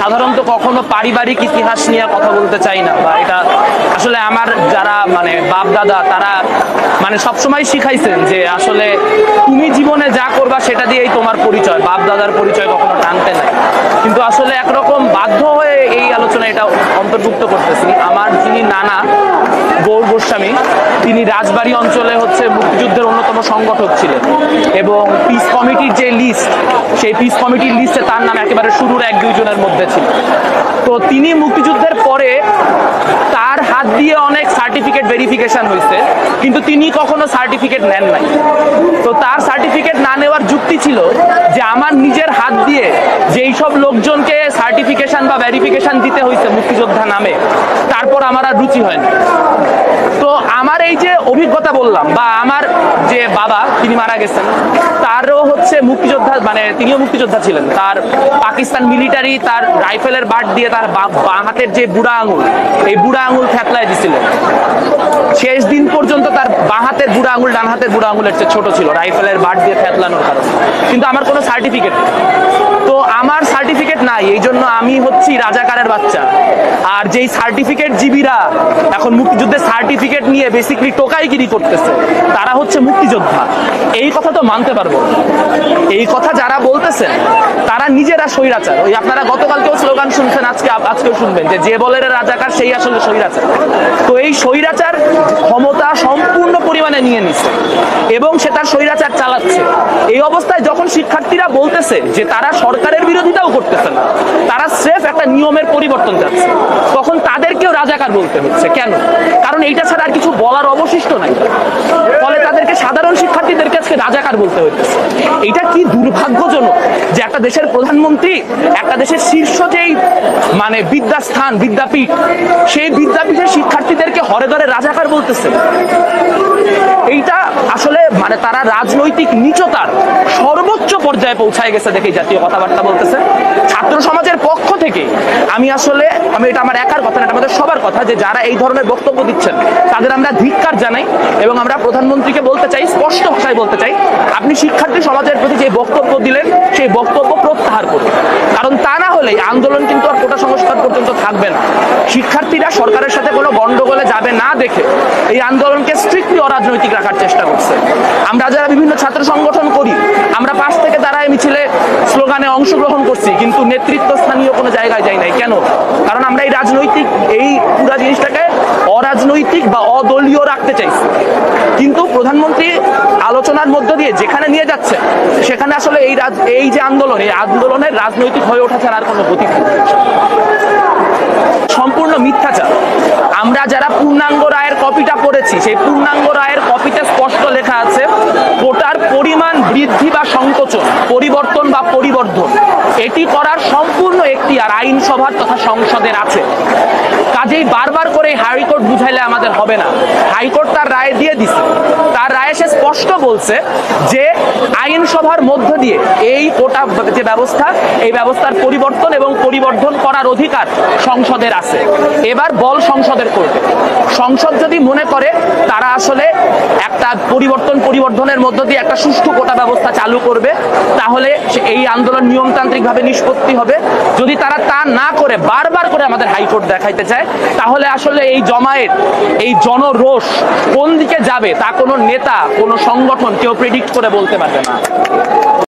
সাধারণত কখনো পারিবারিক ইতিহাস নিয়ে কথা বলতে চাই না, বা এটা আসলে আমার যারা মানে বাপ দাদা তারা মানে সবসময় শিখাইছেন যে আসলে তুমি জীবনে যা করবা সেটা দিয়েই তোমার পরিচয়, বাপ দাদার পরিচয় কখনো টানতে নাই। কিন্তু আসলে একরকম বাধ্য হয়ে এই আলোচনা এটা অন্তর্ভুক্ত করতেছি। আমার যিনি নানা গৌর গোস্বামী, তিনি রাজবাড়ী অঞ্চলে হচ্ছে মুক্তিযুদ্ধের অন্যতম সংগঠক ছিলেন, এবং পিস কমিটির যে লিস্ট, সেই পিস কমিটির লিস্টে তার নাম একেবারে শুরুর 1-2 জনের মধ্যে ছিল। তো তিনি মুক্তিযুদ্ধের পরে তার হাত দিয়ে অনেক সার্টিফিকেট ভেরিফিকেশন হয়েছে, কিন্তু তিনি কখনো সার্টিফিকেট নেন নাই। তো তার সার্টিফিকেট না নেওয়ার যুক্তি ছিল যে আমার নিজের হাত দিয়ে যেই সব লোকজনকে সার্টিফিকেশন বা ভেরিফিকেশন দিতে হয়েছে মুক্তিযোদ্ধা নামে, তারপর আমার আর রুচি হয় না। তো আমার এই যে অভিজ্ঞতা বললাম, বা আমার যে বাবা তিনি মারা গেছেন, তারও হচ্ছে মুক্তিযোদ্ধা, মানে তিনিও মুক্তিযোদ্ধা ছিলেন। তার পাকিস্তান মিলিটারি তার রাইফেলের বাট দিয়ে তার বাঁ হাতের যে বুড়া আঙুল, এই বুড়া আঙুল থেতলায় দিছিল। শেষ দিন পর্যন্ত তার বাঁ হাতের বুড়া আঙুল ডান হাতের বুড়া আঙুলের চেয়ে ছোট ছিল রাইফেলের বাট দিয়ে থেতলানোর কারণে। কিন্তু আমার কোনো সার্টিফিকেট, তো আমার সার্টিফিকেট নাই, এই জন্য আমি হচ্ছি রাজাকারের বাচ্চা। আর যেই সার্টিফিকেট জীবীরা এখন মুক্তিযুদ্ধের সার্টিফিকেট নিয়ে বেসিক্যালি টোকাইগিরি করতেছে, তারা হচ্ছে মুক্তিযোদ্ধা। এই কথা তো মানতে পারবো। এই কথা যারা বলতেছেন তারা নিজেরা স্বৈরাচার। ওই আপনারা গতকালকেও স্লোগান শুনছেন, আজকেও শুনবেন যে বলে রাজাকার সেই আসলে স্বৈরাচার। তো এই স্বৈরাচার ক্ষমতা সম্পূর্ণ পরিমাণে নিয়ে নিচ্ছে এবং সে তার স্বৈরাচার চালাচ্ছে। এই অবস্থায় যখন শিক্ষার্থীরা বলতেছে যে তারা সরকারের বিরোধিতাও করতেছে না, তারা স্রেফ একটা নিয়মের পরিবর্তন চাচ্ছে, তখন তাদেরকেও রাজাকার বলতে হচ্ছে। কেন? কারণ এইটা ছাড়া আর কিছু বলার অবশিষ্ট নাই। ফলে তাদেরকে, সাধারণ শিক্ষার্থীদেরকে আজকে রাজাকার বলতে হইতেছে। এটা কি দুর্ভাগ্যজনক যে একটা দেশের প্রধানমন্ত্রী, একটা দেশের শীর্ষ যেই মানে বিদ্যাস্থান, বিদ্যাপীঠ, সেই বিদ্যাপীঠের শিক্ষার্থীদেরকে হরে ধরে রাজাকার বলতেছে। এইটা আসলে মানে তারা রাজনৈতিক নীচতার সর্বোচ্চ পর্যায়ে পৌঁছায় গেছে দেখে জাতীয় কথাবার্তা বলতেছে। ছাত্র সমাজের পক্ষ থেকে আমি এটা আমার একার কথা না, এটা আমাদের সবার কথা, যে যারা এই ধরনের বক্তব্য দিচ্ছেন তাদের আমরা ধিক্কার জানাই এবং আমরা প্রধানমন্ত্রীকে বলতে চাই, স্পষ্ট ভাষায় বলতে চাই, আপনি শিক্ষার্থী সমাজের প্রতি যে বক্তব্য দিলেন সেই বক্তব্য প্রত্যাহার করুন। কারণ তা না হলে আন্দোলন কিন্তু আর কোটা সংস্কার পর্যন্ত থাকবে না। শিক্ষার্থীরা সরকারের সাথে কোনো গন্ডগোলে যাবে না দেখে এই আন্দোলনকে স্ট্রিক্টলি অরাজনৈতিক রাখার চেষ্টা করছে। আমরা যারা বিভিন্ন ছাত্র সংগঠন করি, আমরা পাশ থেকে দাঁড়ায় মিছিলে স্লোগানে অংশগ্রহণ করছি, কিন্তু নেতৃত্ব স্থানীয় কোনো জায়গায় যাই নাই। কেন? কারণ আমরা এই পুরা জিনিসটাকে অরাজনৈতিক বা অদলীয় রাখতে চাইছি। কিন্তু প্রধানমন্ত্রী আলোচনার মধ্য দিয়ে যেখানে নিয়ে যাচ্ছে, সেখানে আসলে এই যে আন্দোলন, এই আন্দোলনের রাজনৈতিক হয়ে ওঠা ছাড়া আর কোনো গতি নেই। সম্পূর্ণ মিথ্যাচার। আমরা যারা পূর্ণাঙ্গ রায়ের কপিটা পড়েছি, সেই পূর্ণাঙ্গ রায়ের কপিতে স্পষ্ট লেখা আছে কোটার পরিমাণ বৃদ্ধি বা সংকোচন, পরিবর্তন বা পরিবর্ধন, এটি করার সম্পূর্ণ এখতিয়ার আইনসভার তথা সংসদের আছে। কাজেই বারবার করে হাইকোর্ট বুঝাইলে আমাদের হবে না। হাইকোর্ট তার রায় দিয়ে দিছে, তার রায়ে সে স্পষ্ট বলছে যে আইনসভার মধ্য দিয়ে এই কোটা যে ব্যবস্থা, এই ব্যবস্থার পরিবর্তন এবং পরিবর্ধন করার অধিকার সংসদের আছে। এবার বল সংসদের করবে। সংসদ যদি মনে করে তারা আসলে একটা পরিবর্ধনের মধ্য দিয়ে একটা সুষ্ঠু কোটা ব্যবস্থা চালু করবে, তাহলে এই আন্দোলন নিয়মতান্ত্রিক ভাবে নিষ্পত্তি হবে। যদি তারা তা না করে বারবার করে আমাদের হাইকোর্ট দেখাইতে চায়, তাহলে আসলে এই জমায়েত, এই জনরোষ কোন দিকে যাবে তা কোনো নেতা, কোনো সংগঠন কেউ প্রেডিক্ট করে বলতে পারবে না।